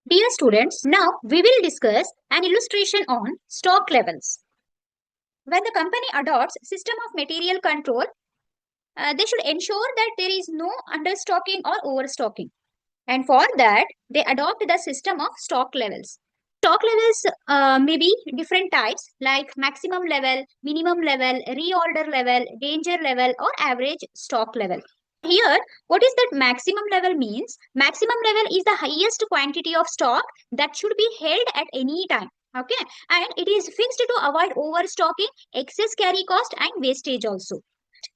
Dear students, now we will discuss an illustration on stock levels. When the company adopts system of material control, they should ensure that there is no understocking or overstocking. And for that, they adopt the system of stock levels. Stock levels may be different types like maximum level, minimum level, reorder level, danger level, or average stock level. Here, what is that maximum level means? Maximum level is the highest quantity of stock that should be held at any time. Okay, and it is fixed to avoid overstocking, excess carry cost, and wastage also.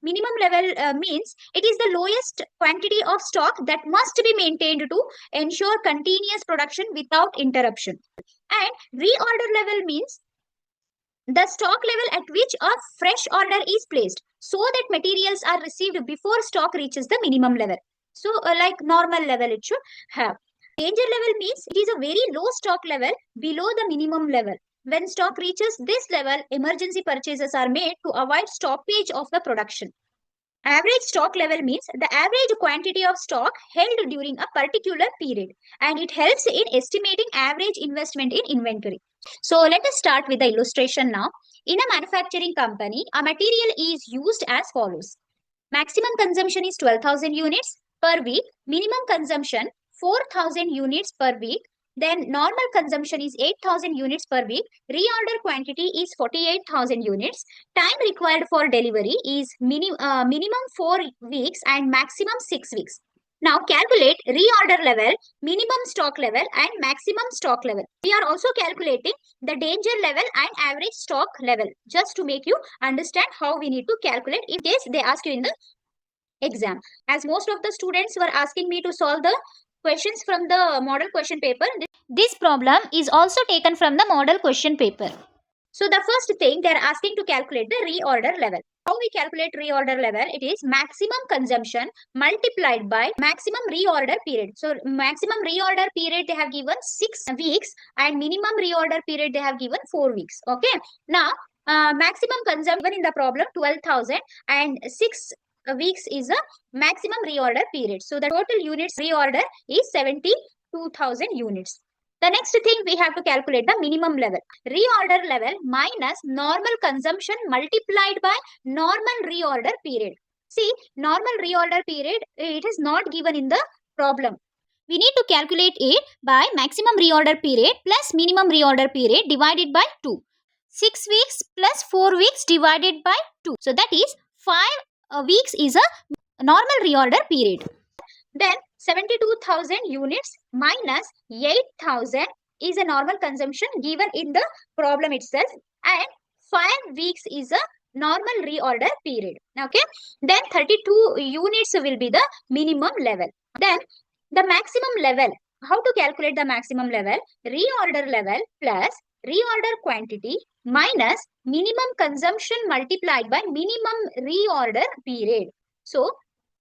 Minimum level means it is the lowest quantity of stock that must be maintained to ensure continuous production without interruption. And reorder level means the stock level at which a fresh order is placed so that materials are received before stock reaches the minimum level. So like normal level it should have. Danger level means it is a very low stock level below the minimum level. When stock reaches this level, emergency purchases are made to avoid stoppage of the production. Average stock level means the average quantity of stock held during a particular period, and it helps in estimating average investment in inventory. So let us start with the illustration now. In a manufacturing company, a material is used as follows. Maximum consumption is 12,000 units per week, minimum consumption 4,000 units per week, then normal consumption is 8,000 units per week. Reorder quantity is 48,000 units. Time required for delivery is minimum 4 weeks and maximum 6 weeks. Now calculate reorder level, minimum stock level and maximum stock level. We are also calculating the danger level and average stock level just to make you understand how we need to calculate in case they ask you in the exam. As most of the students were asking me to solve the questions from the model question paper, this problem is also taken from the model question paper. So the first thing they are asking to calculate the reorder level. How we calculate reorder level? It is maximum consumption multiplied by maximum reorder period. So maximum reorder period they have given 6 weeks and minimum reorder period they have given 4 weeks. Okay. Now maximum consumption in the problem 12,000 and 6 weeks is a maximum reorder period. So the total units reorder is 72,000 units. The next thing we have to calculate the minimum level. Reorder level minus normal consumption multiplied by normal reorder period. See, normal reorder period, it is not given in the problem. We need to calculate it by maximum reorder period plus minimum reorder period divided by 2. 6 weeks plus 4 weeks divided by 2. So that is 5 weeks is a normal reorder period. Then 72,000 units minus 8,000 is a normal consumption given in the problem itself, and 5 weeks is a normal reorder period. Okay. Then 32 units will be the minimum level. Then the maximum level. How to calculate the maximum level? Reorder level plus reorder quantity minus minimum consumption multiplied by minimum reorder period. So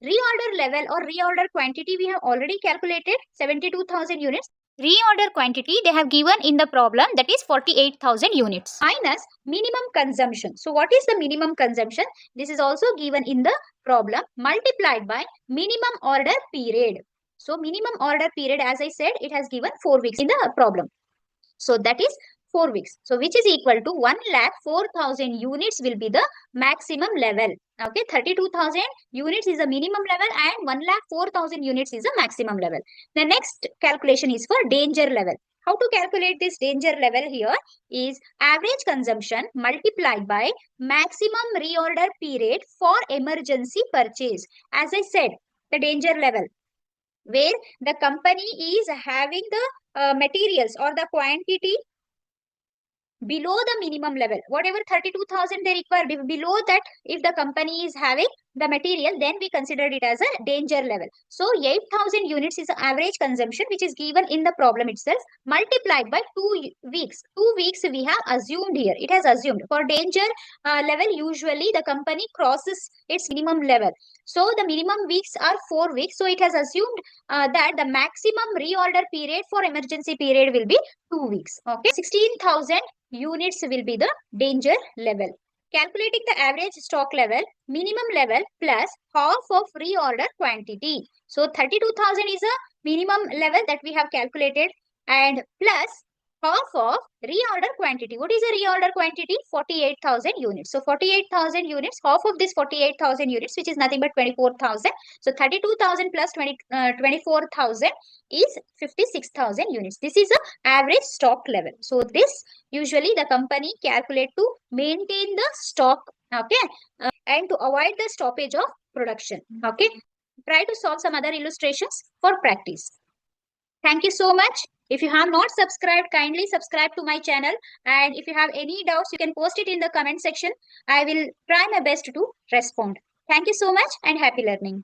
reorder level or reorder quantity we have already calculated 72,000 units. Reorder quantity they have given in the problem, that is 48,000 units minus minimum consumption. So what is the minimum consumption? This is also given in the problem multiplied by minimum order period. So minimum order period, as I said, it has given 4 weeks in the problem. So that is 4 weeks. So which is equal to 1,04,000 units will be the maximum level. Okay, 32,000 units is the minimum level and 1,04,000 units is the maximum level. The next calculation is for danger level. How to calculate this danger level here is average consumption multiplied by maximum reorder period for emergency purchase. As I said, the danger level where the company is having the materials or the quantity below the minimum level, whatever 32,000 they require, below that if the company is having the material, then we considered it as a danger level. So 8,000 units is the average consumption which is given in the problem itself multiplied by 2 weeks. 2 weeks we have assumed here. It has assumed for danger level usually the company crosses its minimum level. So the minimum weeks are 4 weeks. So it has assumed that the maximum reorder period for emergency period will be 2 weeks. Okay, 16,000 units will be the danger level. Calculating the average stock level, minimum level plus half of reorder quantity. So 32,000 is a minimum level that we have calculated. and plus half of reorder quantity. What is a reorder quantity? 48,000 units. So 48,000 units, half of this 48,000 units, which is nothing but 24,000. So 32,000 plus 24,000 is 56,000 units. This is a average stock level. So this usually the company calculate to maintain the stock, okay, and to avoid the stoppage of production. Okay, try to solve some other illustrations for practice. Thank you so much. If you have not subscribed, kindly subscribe to my channel. And if you have any doubts, you can post it in the comment section. I will try my best to respond. Thank you so much and happy learning.